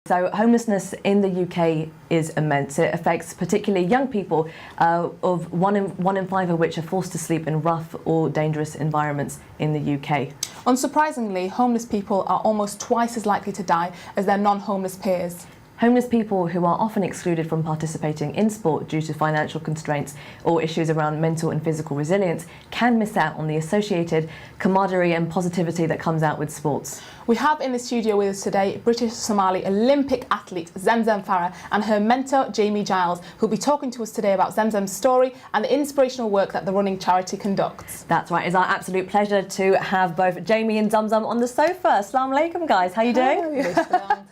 So homelessness in the UK is immense. It affects particularly young people, of one in five of which are forced to sleep in rough or dangerous environments in the UK. Unsurprisingly, homeless people are almost twice as likely to die as their non-homeless peers. Homeless people, who are often excluded from participating in sport due to financial constraints or issues around mental and physical resilience, can miss out on the associated camaraderie and positivity that comes out with sports. We have in the studio with us today British Somali Olympic athlete Zamzam Farah and her mentor Giles, who'll be talking to us today about Zamzam's story and the inspirational work that the running charity conducts. That's right. It's our absolute pleasure to have both Jamie and Zamzam on the sofa. Assalamu alaikum, guys. How are you doing?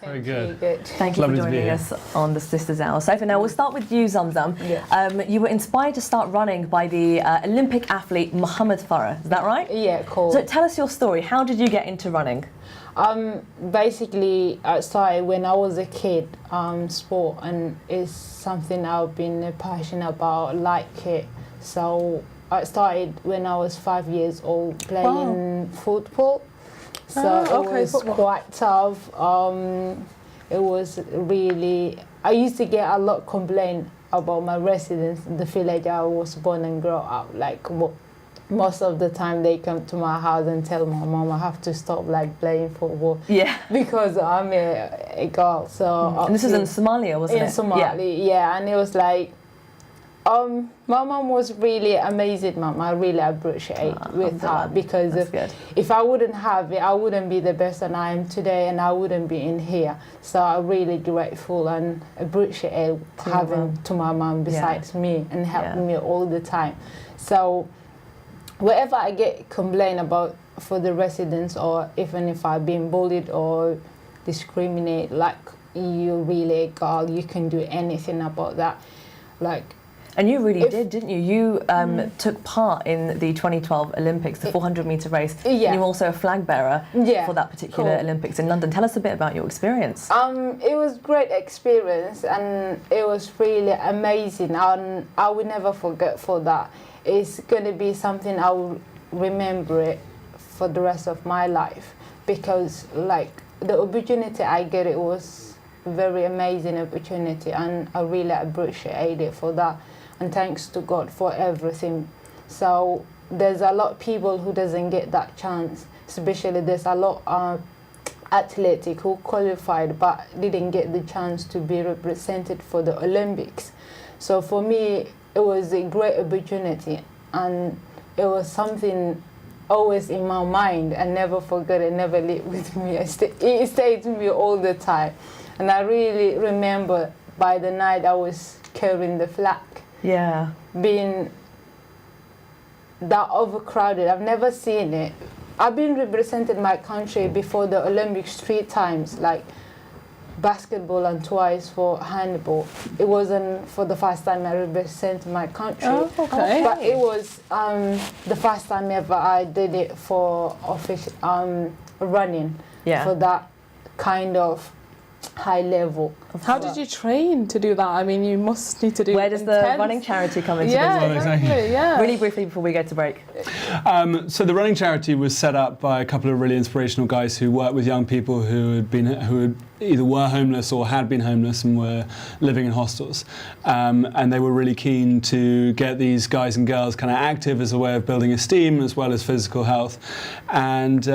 Very good. Thank you for joining us on the Sisters Hour sofa. Now we'll start with you, Zamzam. Yeah. You were inspired to start running by the Olympic athlete Muhammad Farah. Is that right? Yeah, cool. So tell us your story. How did you get into running? Basically, I started when I was a kid, sport, and it's something I've been passionate about, like it. So I started when I was 5 years old playing football. So it was quite tough. It was really, I used to get a lot of complaint about my residents, the village I was born and grew up. Like most of the time they come to my house and tell my mom I have to stop like playing football. Yeah. Because I'm a girl. So and this was in Somalia, wasn't it? In Somalia, yeah. And it was like, my mom was really amazing, mom. I really appreciate with her because if I wouldn't have it, I wouldn't be the best that I am today, and I wouldn't be in here. So I'm really grateful and appreciate having to my mom besides me and helping me all the time. So wherever I get complained about for the residents, or even if I've been bullied or discriminated, like, you're really a girl, you can do anything about that, like. And you really did, didn't you? You took part in the 2012 Olympics, the 400-metre race. Yeah. And you were also a flag bearer for that particular Olympics in London. Tell us a bit about your experience. It was a great experience, and it was really amazing. And I will never forget for that. It's going to be something I will remember it for the rest of my life, because like the opportunity I get, it was a very amazing opportunity, and I really appreciate it for that. And thanks to God for everything. So there's a lot of people who doesn't get that chance, especially there's a lot of athletic who qualified but didn't get the chance to be represented for the Olympics. So for me, it was a great opportunity, and it was something always in my mind. I never forget it, never leave with me. It stayed with me all the time. And I really remember by the night I was carrying the flag. Yeah. Being that overcrowded, I've never seen it. I've been represented my country before the Olympics 3 times, like basketball and twice for handball. It wasn't for the first time I represented my country. Oh, okay. But it was the first time ever I did it for official running. Yeah. For that kind of high level. How did you train to do that? I mean, you must need to do. Where does the running charity come into business? Exactly. Yeah. Really briefly before we go to break. So the running charity was set up by a couple of really inspirational guys who work with young people who had either were homeless or had been homeless and were living in hostels. And they were really keen to get these guys and girls kind of active as a way of building esteem as well as physical health. And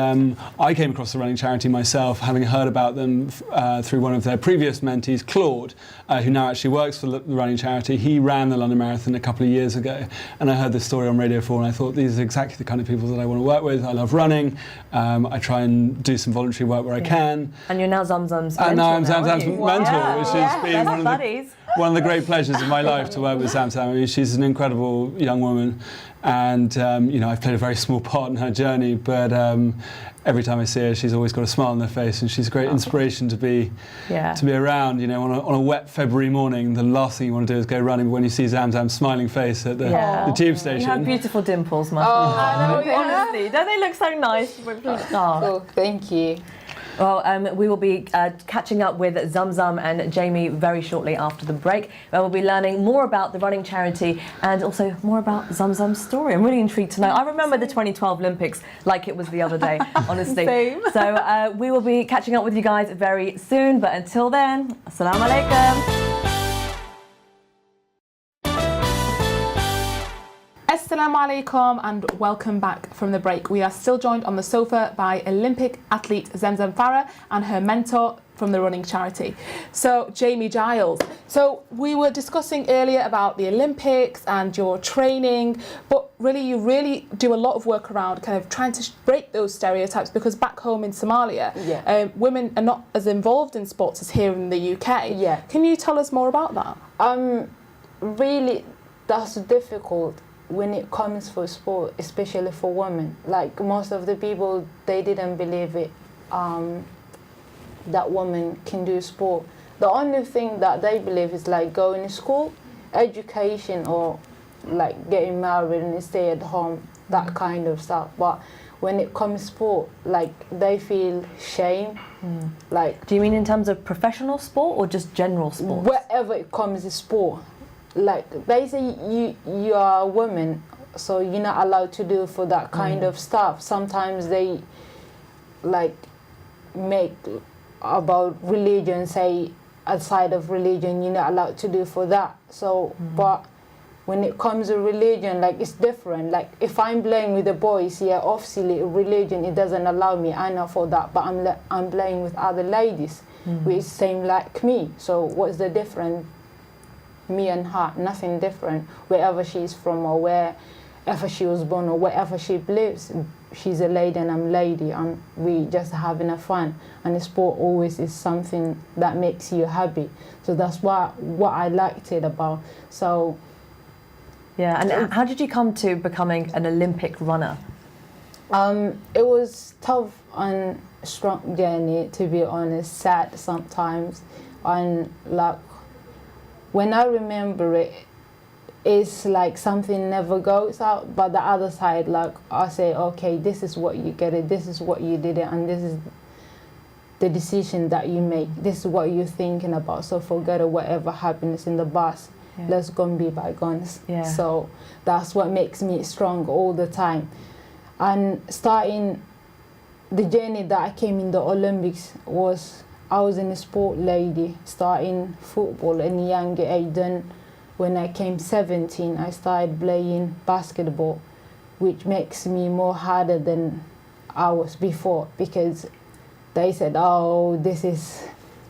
I came across the running charity myself, having heard about them through one of their previous mentees, Claude, who now actually works for the running charity. He ran the London Marathon a couple of years ago, and I heard this story on Radio 4, and I thought, these are exactly the kind of people that I want to work with. I love running. I try and do some voluntary work where I can. And you're now Zamzam's mentor. And now I'm Zamzam's mentor, which has been one of the great pleasures of my life to work with Zamzam. I mean, she's an incredible young woman, and you know, I've played a very small part in her journey, but every time I see her, she's always got a smile on her face, and she's a great inspiration to be around. You know, on a wet February morning, the last thing you want to do is go running. But when you see Zamzam's smiling face at the tube station, you have beautiful dimples, my friend. honestly, don't they look so nice? Cool, thank you. Well, we will be catching up with Zamzam and Jamie very shortly after the break, where we'll be learning more about the running charity and also more about Zamzam's story. I'm really intrigued to know. I remember the 2012 Olympics like it was the other day, honestly. Same. So we will be catching up with you guys very soon, but until then, assalamu alaikum. Assalamu alaikum and welcome back from the break. We are still joined on the sofa by Olympic athlete Zamzam Farah and her mentor from the running charity. So, Jamie Giles. So, we were discussing earlier about the Olympics and your training, but really you really do a lot of work around kind of trying to break those stereotypes, because back home in Somalia, women are not as involved in sports as here in the UK. Yeah. Can you tell us more about that? Really, that's difficult when it comes for sport, especially for women. Like most of the people, they didn't believe it, that women can do sport. The only thing that they believe is like going to school, education, or like getting married and stay at home, that kind of stuff. But when it comes to sport, like they feel shame. Like, Do you mean in terms of professional sport or just general sport? wherever it comes to sport, like they say you are a woman, so you're not allowed to do for that kind of stuff. Sometimes they like make about religion, say outside of religion you're not allowed to do for that. So but when it comes to religion, like it's different. Like if I'm playing with the boys, yeah, obviously religion, it doesn't allow me, I know for that, but I'm playing with other ladies which same like me. So what's the difference? Me and her, nothing different. Wherever she's from or wherever she was born or wherever she believes, she's a lady and I'm lady, and we just having a fun. And the sport always is something that makes you happy. So that's what I liked it about. So Yeah, and how did you come to becoming an Olympic runner? it was tough and strong journey, to be honest, sad sometimes, and like when I remember it, it's like something never goes out, but the other side, like I say, okay, this is what you get it, this is what you did it, and this is the decision that you make, this is what you're thinking about, so forget whatever happens in the past. Let's go and be bygones. So that's what makes me strong all the time. And starting the journey that I came in the Olympics was, I was in a sport lady, starting football in a younger age. Then when I came 17, I started playing basketball, which makes me more harder than I was before, because they said, oh,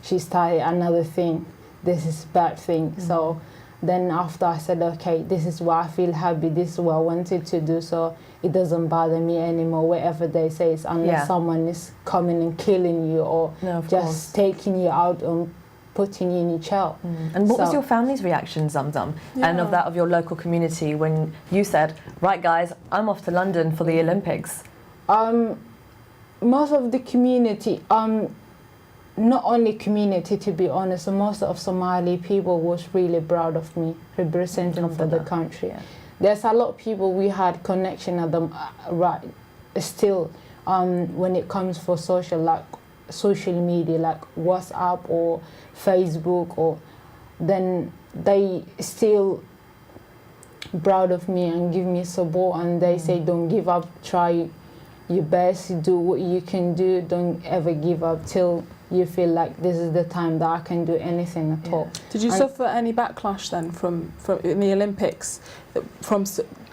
she started another thing, this is bad thing. So then after I said, okay, this is what I feel happy, this is what I wanted to do, so it doesn't bother me anymore, whatever they say, unless someone is coming and killing you or just taking you out and putting you in a jail. And what was your family's reaction, Zamzam, and of that of your local community when you said, right guys, I'm off to London for the Olympics? Most of the community, not only community, to be honest, most of Somali people was really proud of me representing for the country. There's a lot of people we had connection at them right still when it comes for social media like WhatsApp or Facebook, or then they still proud of me and give me support, and they say don't give up, try your best, do what you can do, don't ever give up till you feel like this is the time that I can do anything at all. Did you suffer any backlash then from in the Olympics from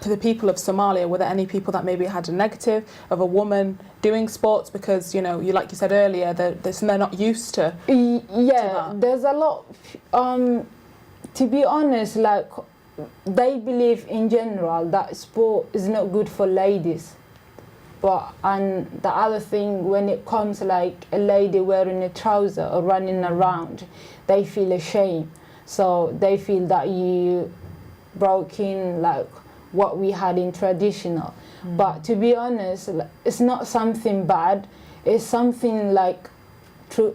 the people of Somalia? Were there any people that maybe had a negative of a woman doing sports, because you like you said earlier, they're not used to that? There's a lot. To be honest, like they believe in general that sport is not good for ladies. And the other thing, when it comes like a lady wearing a trouser or running around, they feel ashamed. So they feel that you broke in like what we had in traditional. But to be honest, it's not something bad. It's something like to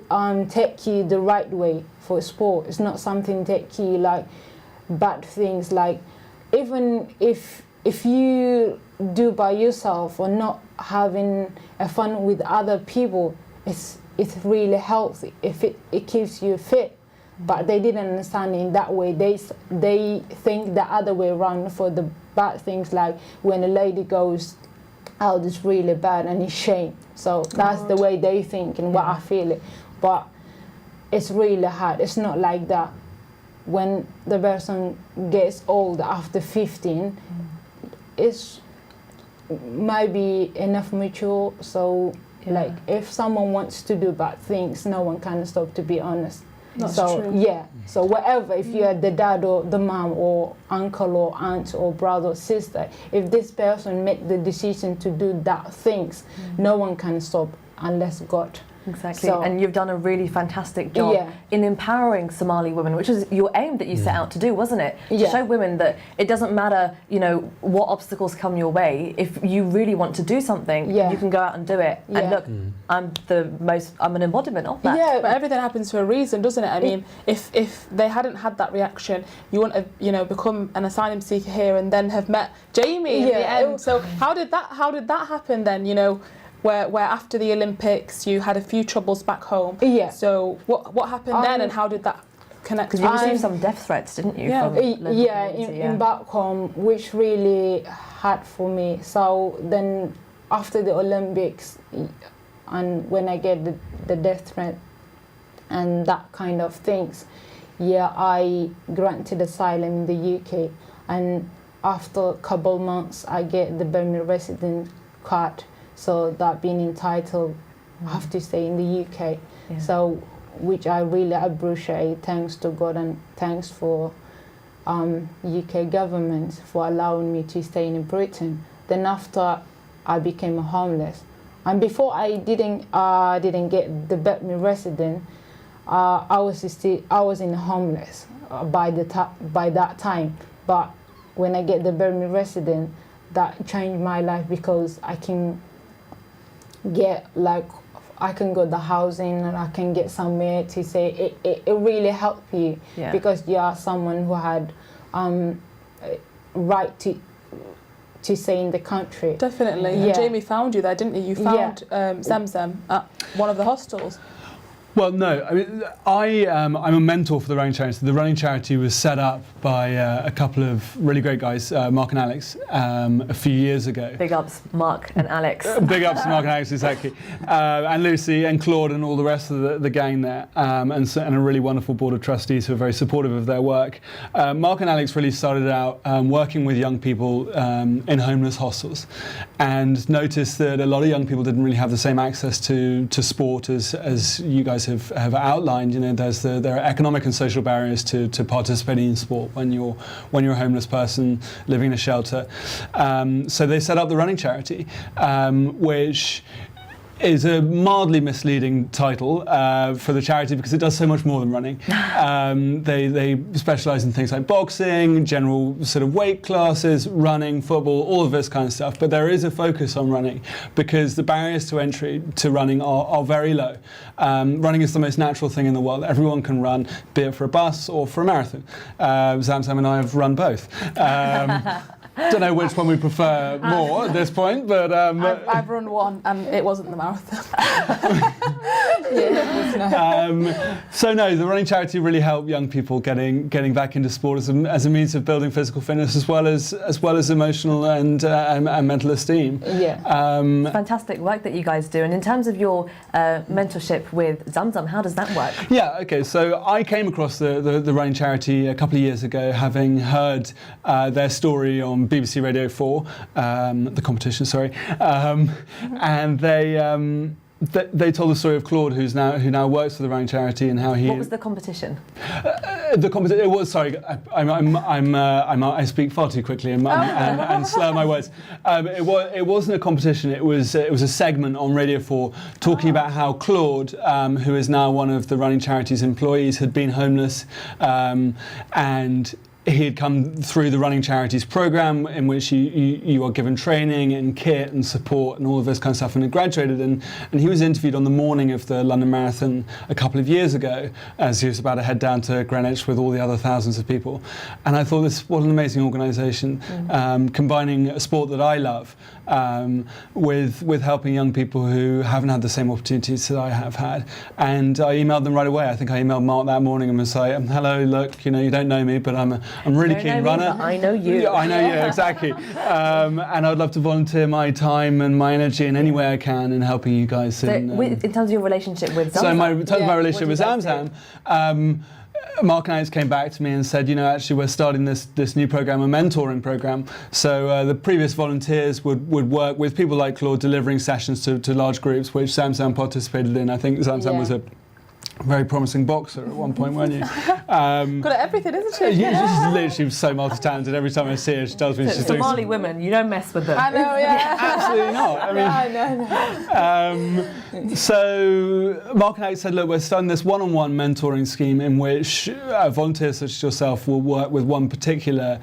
take you the right way for sport. It's not something take you like bad things. Like even if you do by yourself or not having a fun with other people, it's it's really healthy if it keeps you fit. But they didn't understand in that way. They think the other way around for the bad things, like when a lady goes out, it's really bad and it's shame. So that's the way they think and what I feel it. But it's really hard. It's not like that. When the person gets old after 15, it's maybe enough mature. So like if someone wants to do bad things, no one can stop, to be honest. That's so true. yeah, so whatever, if you're the dad or the mom or uncle or aunt or brother or sister, if this person made the decision to do that things, no one can stop unless God. Exactly, So, and you've done a really fantastic job in empowering Somali women, which is your aim that you set out to do, wasn't it? To show women that it doesn't matter, you know, what obstacles come your way. If you really want to do something, you can go out and do it. And look, I'm an embodiment of that. Yeah, but everything happens for a reason, doesn't it? I mean, if they hadn't had that reaction, you wouldn't have, you know, become an asylum seeker here and then have met Jamie in the end. So how did that happen then? You know, where after the Olympics you had a few troubles back home. Yeah. So what happened then, and how did that connect? Because you received some death threats, didn't you? Yeah. From in back home, which really hard for me. So then after the Olympics, and when I get the death threat and that kind of things, I granted asylum in the UK, and after a couple months I get the permanent resident card. So that being entitled, I have to stay in the UK. Yeah. So, which I really appreciate. Thanks to God and thanks for UK government for allowing me to stay in Britain. Then after, I became homeless, and before I didn't get the permanent resident, I was in homeless by that time. But when I get the permanent resident, that changed my life, because I can go the housing, and I can get somewhere to say it really helped you, because you are someone who had right to stay in the country. Definitely. And Jamie found you there, didn't he? You found Zamzam at one of the hostels. Well, no. I mean, I'm a mentor for the running charity. The running charity was set up by a couple of really great guys, Mark and Alex, a few years ago. Big ups, Mark and Alex. Big ups to Mark and Alex, exactly. And Lucy and Claude and all the rest of the gang there, and a really wonderful board of trustees who are very supportive of their work. Mark and Alex really started out working with young people in homeless hostels, and noticed that a lot of young people didn't really have the same access to sport as you guys have outlined. You know, there are economic and social barriers to participating in sport when you're a homeless person living in a shelter. So they set up the running charity, which is a mildly misleading title for the charity, because it does so much more than running. They specialise in things like boxing, general sort of weight classes, running, football, all of this kind of stuff. But there is a focus on running, because the barriers to entry to running are very low. Running is the most natural thing in the world. Everyone can run, be it for a bus or for a marathon. Zamzam and I have run both. Don't know which one we prefer more at this point, but I've run one, and it wasn't the marathon. So no, the running charity really helped young people getting back into sport as a means of building physical fitness, as well as emotional and mental esteem. Fantastic work that you guys do. And in terms of your mentorship with Zamzam, how does that work? Yeah, okay. So I came across the running charity a couple of years ago, having heard their story on BBC Radio 4, the competition, sorry, and they told the story of Claude, who now works for the running charity, and how he. What was the competition? The competition. It was, sorry, I speak far too quickly and slur my words. It wasn't a competition. It was a segment on Radio 4 talking about how Claude, who is now one of the running charity's employees, had been homeless, and he had come through the Running Charities program, in which you are given training and kit and support and all of this kind of stuff, and had graduated. And he was interviewed on the morning of the London Marathon a couple of years ago, as he was about to head down to Greenwich with all the other thousands of people. And I thought, what an amazing organisation, combining a sport that I love with helping young people who haven't had the same opportunities that I have had. And I emailed them right away. I think I emailed Mark that morning and was like, hello, look, you don't know me, but I'm a really keen runner. I know you. Yeah, I know you, exactly. And I'd love to volunteer my time and my energy in any way I can in helping you guys. So in terms of your relationship with Zamzam? So in terms of my relationship with Zamzam, Mark and Alex came back to me and said, actually we're starting this new program, a mentoring program. So the previous volunteers would work with people like Claude, delivering sessions to large groups, which Zamzam participated in. I think Zamzam was a very promising boxer at one point, weren't you? Good at everything, isn't she? She's literally so multi-talented. Every time I see her, she tells me she's doing Somali women, you don't mess with them. I know, yeah. Absolutely not. I mean, so Mark and Alex said, look, we're starting this one-on-one mentoring scheme in which volunteers such as yourself will work with one particular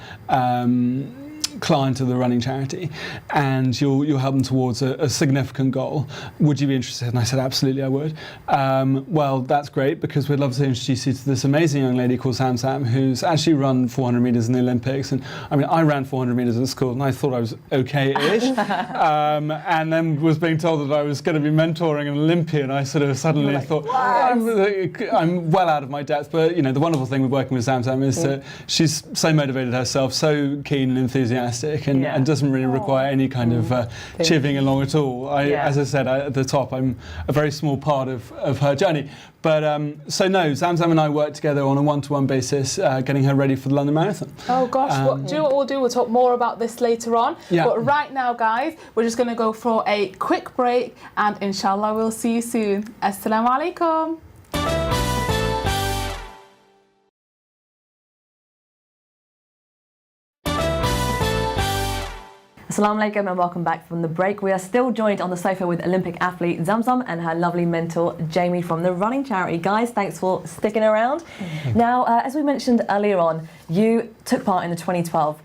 client of the running charity, and you'll help them towards a significant goal. Would you be interested? And I said, absolutely, I would. Well, that's great, because we'd love to introduce you to this amazing young lady called Zamzam, who's actually run 400 metres in the Olympics. And I mean, I ran 400 metres at school, and I thought I was okay-ish, and then was being told that I was going to be mentoring an Olympian. I sort of suddenly thought, I'm well out of my depth. But the wonderful thing with working with Zamzam is that she's so motivated herself, so keen and enthusiastic, and doesn't really require any kind of chivvying along at all. As I said at the top, I'm a very small part of her journey. But so no, Zamzam and I worked together on a one-to-one basis, getting her ready for the London Marathon. Oh gosh, what we'll do? We'll talk more about this later on. Yeah. But right now, guys, we're just going to go for a quick break, and inshallah we'll see you soon. Assalamu alaikum. Assalamu alaikum and welcome back from the break. We are still joined on the sofa with Olympic athlete Zamzam and her lovely mentor Jamie from the running charity. Guys, thanks for sticking around. Now, as we mentioned earlier on, you took part in the 2012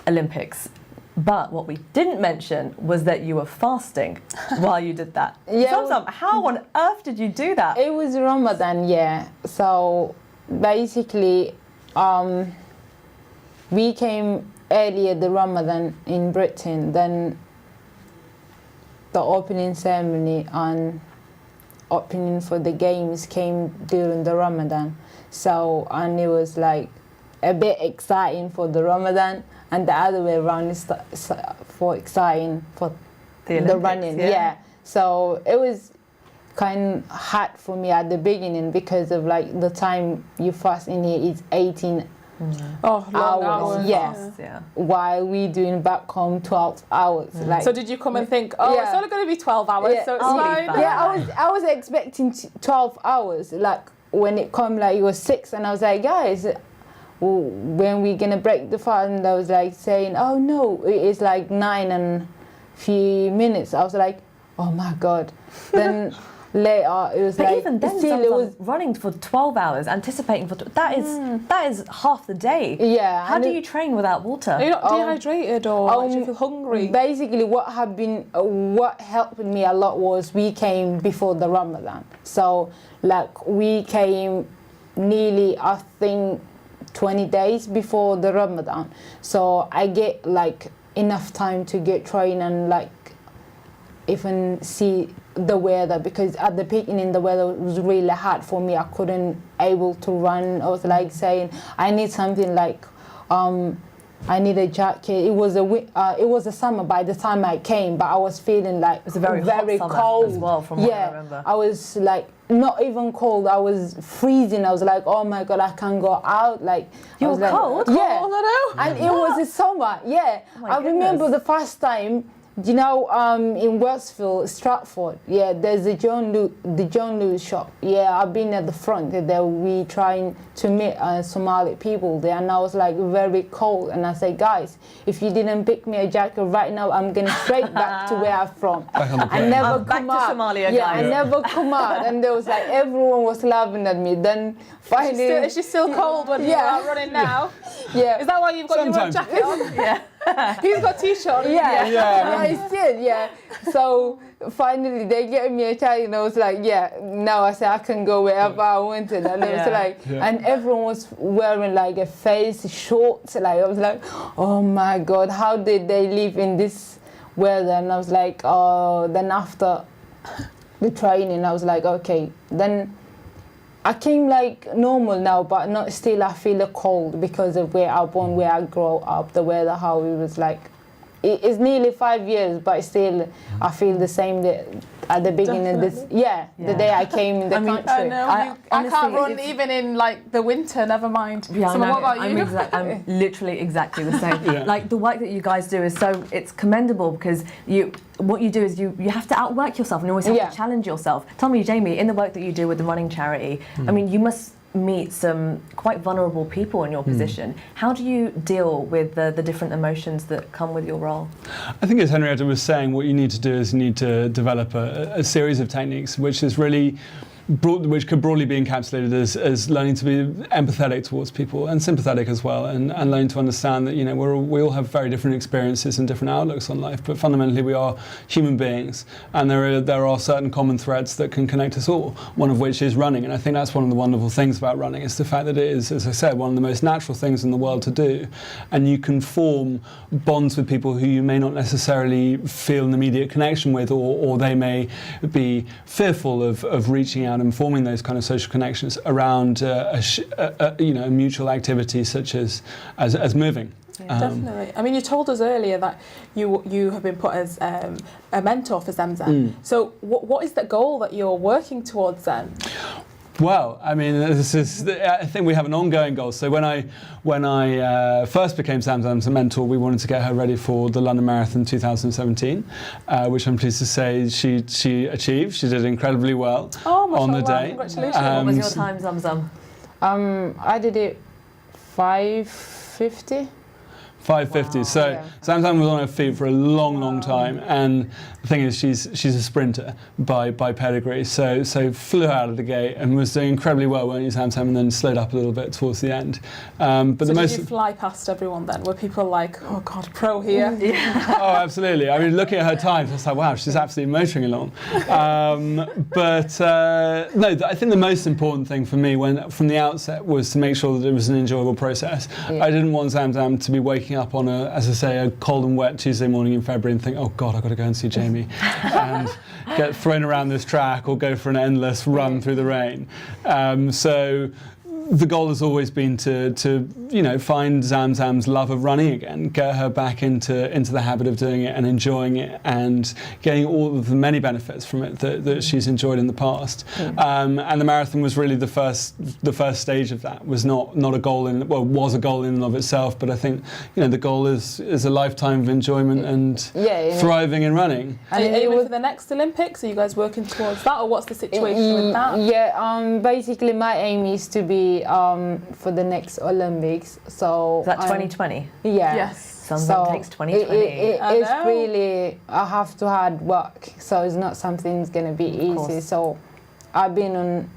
Olympics. But what we didn't mention was that you were fasting while you did that. Zamzam, how on earth did you do that? It was Ramadan, So basically, we came earlier the Ramadan in Britain, then the opening ceremony and opening for the games came during the Ramadan. So, and it was like a bit exciting for the Ramadan, and the other way around is for exciting for the running. So it was kind of hard for me at the beginning, because of like the time you fast in here is 18 long hours. While we doing back home 12 hours. So did you come and think, it's only going to be 12 hours, so it's fine? I was expecting 12 hours. Like when it come, like it was 6, and I was like, guys, when we gonna break the fast? And I was like saying, oh no, it's like 9 and few minutes. I was like, oh my God. Then later it was but like, even then, still it was running for 12 hours, anticipating for that is half the day. How do you train without water? Are you not dehydrated, or do you feel hungry? Basically, what helped me a lot was we came before the Ramadan. So like we came nearly, I think, 20 days before the Ramadan. So I get like enough time to get trained and like even see the weather, because at the beginning the weather was really hard for me. I couldn't able to run. I was like saying I need something like I need a jacket. It was a summer by the time I came, but I was feeling like it was a very hot cold as well, from what I remember. I was like not even cold. I was freezing. I was like, oh my God, I can't go out. Like you were cold? Yeah, cold, I know. And it was a summer. Yeah, Oh I remember the first time You know, in Westfield, Stratford, yeah, there's the John Lewis shop. Yeah, I've been at the front there. We trying to meet Somali people there, and I was like very cold. And I say, guys, if you didn't pick me a jacket right now, I'm going straight back to where I'm from. I never back come to out. Somalia, yeah, guys. I never come out. And there was like, everyone was laughing at me. Then finally... Is she still cold when you're out running now? Yeah. Is that why you've got your red Sometimes. jacket on? Yeah. He's got a t-shirt on. Yeah, it's good, yeah. So finally they gave me a jacket and I was like, yeah, now I said I can go wherever I wanted. And it was like, and everyone was wearing like a face shorts. Like I was like, oh my God, how did they live in this weather? And I was like, oh, then after the training, I was like, okay, then I came like normal now, but not still. I feel a cold because of where I born, where I grow up, the weather, how it was like. It's nearly 5 years, but still I feel the same at the beginning of this. The day I came in the country. I know. I honestly, can't run even in like the winter. Never mind. Yeah, So what about you? I'm literally exactly the same. Yeah. Like the work that you guys do is it's commendable because what you do is you have to outwork yourself and you always have to challenge yourself. Tell me, Jamie, in the work that you do with the running charity, I mean, you must meet some quite vulnerable people in your position. How do you deal with the different emotions that come with your role? I think, as Henrietta was saying, what you need to do is you need to develop a series of techniques which is really which could broadly be encapsulated as learning to be empathetic towards people and sympathetic as well, and learning to understand that, you know, we all have very different experiences and different outlooks on life, but fundamentally we are human beings, and there are certain common threads that can connect us all, one of which is running. And I think that's one of the wonderful things about running, is the fact that it is, as I said, one of the most natural things in the world to do, and you can form bonds with people who you may not necessarily feel an immediate connection with, or they may be fearful of reaching out and forming those kind of social connections around a mutual activity such as moving. Definitely. I mean, you told us earlier that you have been put as a mentor for Zamzam. So what is the goal that you're working towards then? Well, I mean, I think we have an ongoing goal. So when I first became Zamzam's mentor, we wanted to get her ready for the London Marathon 2017, which I'm pleased to say she achieved. She did incredibly well on the day. Congratulations. What was your time, Zamzam? I did it 5:50. 5:50. So Zamzam was on her feet for a long time, and the thing is, she's a sprinter by pedigree. So flew out of the gate and was doing incredibly well, weren't you, Zamzam? And then slowed up a little bit towards the end. But so did you fly past everyone then? Were people like, oh God, pro here? Yeah. Oh, absolutely. I mean, looking at her times, I was like, wow, she's absolutely motoring along. No, I think the most important thing for me from the outset was to make sure that it was an enjoyable process. Yeah. I didn't want Zamzam to be waking up on a cold and wet Tuesday morning in February and think, oh God, I've got to go and see Jamie and get thrown around this track or go for an endless run through the rain. So the goal has always been to find Zamzam's love of running again, get her back into the habit of doing it and enjoying it and getting all of the many benefits from it that she's enjoyed in the past. And the marathon was really the first stage of that. Was not a goal was a goal in and of itself, but I think the goal is a lifetime of enjoyment and thriving in running. Are you aiming for the next Olympics? Are you guys working towards that, or what's the situation with that? Yeah, basically my aim is to be for the next Olympics. So Is that 2020? Yeah. Yes. Zamzam takes 2020. It's really, I have to hard work, so it's not something that's going to be easy. So I've been on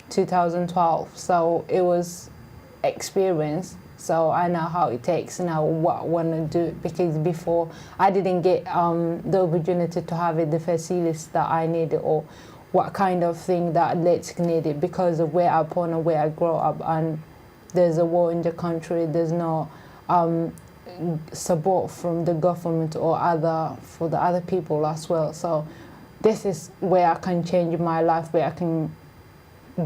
2012, so it was experience. So I know how it takes now, what I want to do, because before I didn't get the opportunity to have the facilities that I needed, or what kind of thing that athletes needed, because of where I'm born and where I grow up, and there's a war in the country, there's no support from the government or for the other people as well. So this is where I can change my life, where I can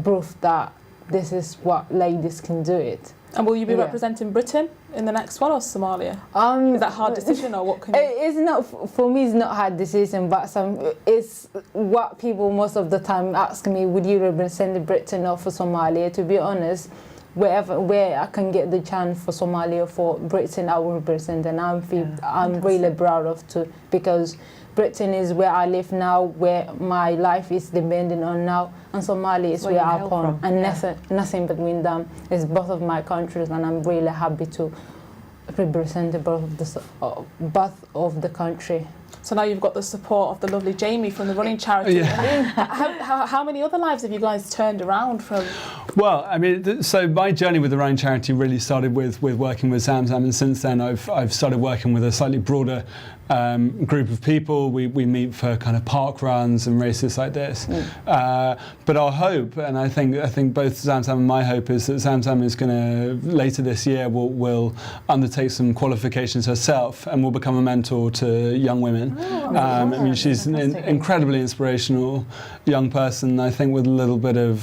prove that this is what ladies can do it. And will you be representing Britain in the next one, or Somalia? Is that a hard decision, or what can you... It's not, for me, it's not a hard decision, but it's what people most of the time ask me, would you represent Britain or for Somalia? To be honest, where I can get the chance for Somalia, for Britain, I will represent, and I'm really proud of too, because Britain is where I live now, where my life is depending on now, and Somalia is where I'm from, and nothing between them. It's both of my countries, and I'm really happy to represent both of the country. So now you've got the support of the lovely Jamie from the running charity. Yeah. I mean, how many other lives have you guys turned around from? Well, I mean, so my journey with the running charity really started with working with Zamzam, and since then I've started working with a slightly broader group of people. We meet for kind of park runs and races like this. But our hope, and I think both Zamzam and my hope, is that Zamzam is going to later this year will undertake some qualifications herself and will become a mentor to young women. I mean, she's an incredibly inspirational young person. I think with a little bit of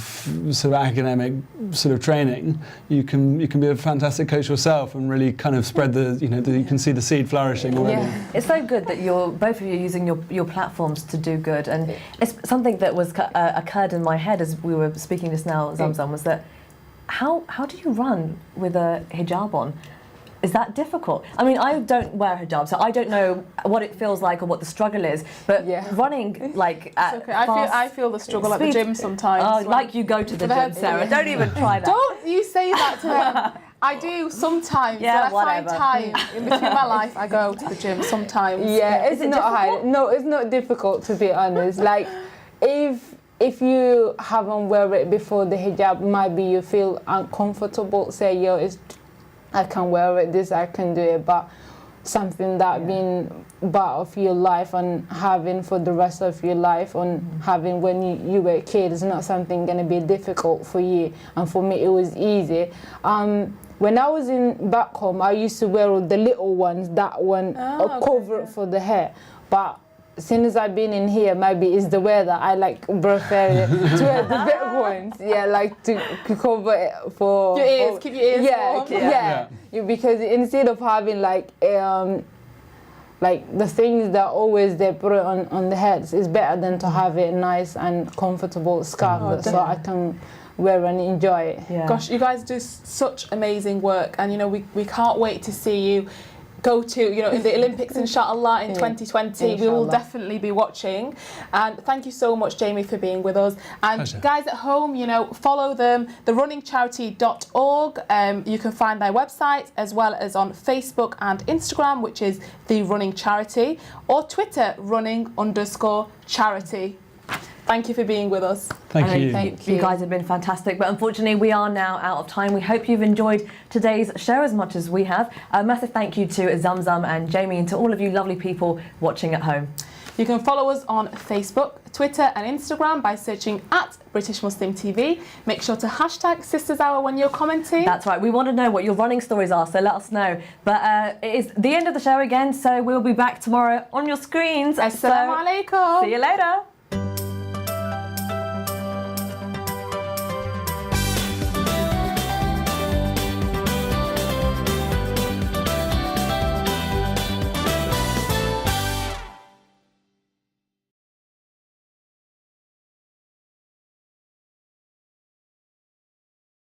sort of academic sort of training, you can be a fantastic coach yourself and really kind of spread you can see the seed flourishing already. Yeah. It's so good that both of you using your platforms to do good, and it's something that was occurred in my head as we were speaking just now, Zamzam, was that how do you run with a hijab on? Is that difficult? I mean, I don't wear a hijab, so I don't know what it feels like or what the struggle is. But running like at okay. I feel the struggle at the gym sometimes. Oh, like you go to the gym, Sarah. Don't even try that. Don't you say that to them. I do sometimes. Yeah, when I find time in between my life, I go to the gym sometimes. Yeah, it's not hard. No, it's not difficult, to be honest. Like, if you haven't wear it before the hijab, maybe you feel uncomfortable. Say, I can wear it, I can do it, but something that being part of your life and having for the rest of your life, and having when you were a kid, is not something going to be difficult for you. And for me, it was easy. When I was back home, I used to wear all the little ones, that one cover for the hair, but as soon as I've been in here, maybe it's the weather. I prefer to wear the big ones. Yeah, like to cover it for your ears, keep your ears warm. Yeah. Because instead of having like the things that always they put it on the heads, it's better than to have it nice and comfortable scarf so I can wear and enjoy it. Yeah. Gosh, you guys do such amazing work, and we can't wait to see you go to, in the Olympics, inshallah, in 2020. We will definitely be watching. And thank you so much, Jamie, for being with us. And Pleasure. guys at home, follow them, therunningcharity.org. You can find their website as well as on Facebook and Instagram, which is The Running Charity, or Twitter, running_charity. Thank you for being with us. Thank you. Thank you. You guys have been fantastic, but unfortunately we are now out of time. We hope you've enjoyed today's show as much as we have. A massive thank you to Zamzam and Jamie, and to all of you lovely people watching at home. You can follow us on Facebook, Twitter and Instagram by searching at British Muslim TV. Make sure to hashtag Sisters Hour when you're commenting. That's right. We want to know what your running stories are, so let us know. But it is the end of the show again, so we'll be back tomorrow on your screens. Assalamu alaikum. See you later.